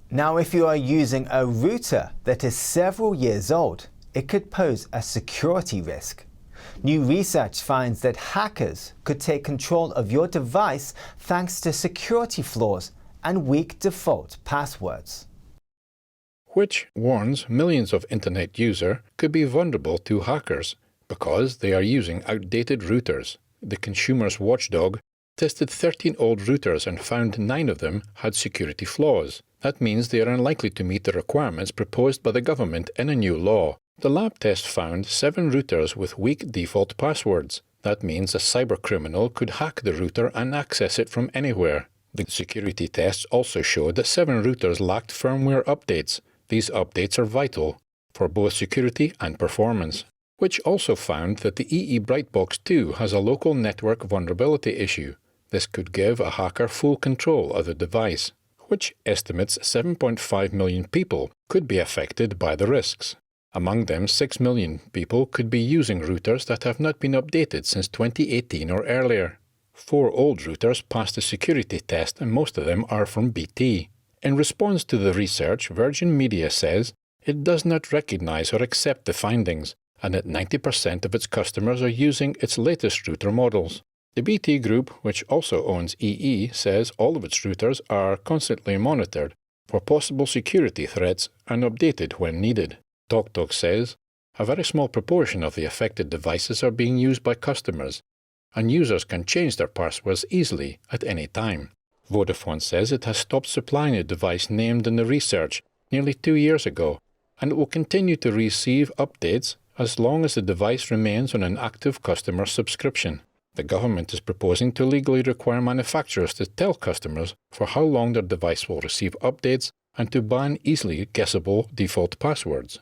Now, if you are using a router that is several years old, it could pose a security risk. New research finds that hackers could take control of your device thanks to security flaws and weak default passwords. Which warns millions of internet users could be vulnerable to hackers because they are using outdated routers. The consumer's watchdog tested 13 old routers and found 9 of them had security flaws. That means they are unlikely to meet the requirements proposed by the government in a new law. The lab test found 7 routers with weak default passwords. That means a cybercriminal could hack the router and access it from anywhere. The security tests also showed that 7 routers lacked firmware updates. These updates are vital for both security and performance. Which also found that the EE Brightbox 2 has a local network vulnerability issue. This could give a hacker full control of the device, which estimates 7.5 million people could be affected by the risks. Among them, 6 million people could be using routers that have not been updated since 2018 or earlier. 4 old routers passed the security test and most of them are from BT. In response to the research, Virgin Media says it does not recognize or accept the findings and that 90% of its customers are using its latest router models. The BT Group, which also owns EE, says all of its routers are constantly monitored for possible security threats and updated when needed. TalkTalk says a very small proportion of the affected devices are being used by customers, and users can change their passwords easily at any time. Vodafone says it has stopped supplying a device named in the research nearly 2 years ago, and it will continue to receive updates as long as the device remains on an active customer subscription. The government is proposing to legally require manufacturers to tell customers for how long their device will receive updates and to ban easily guessable default passwords.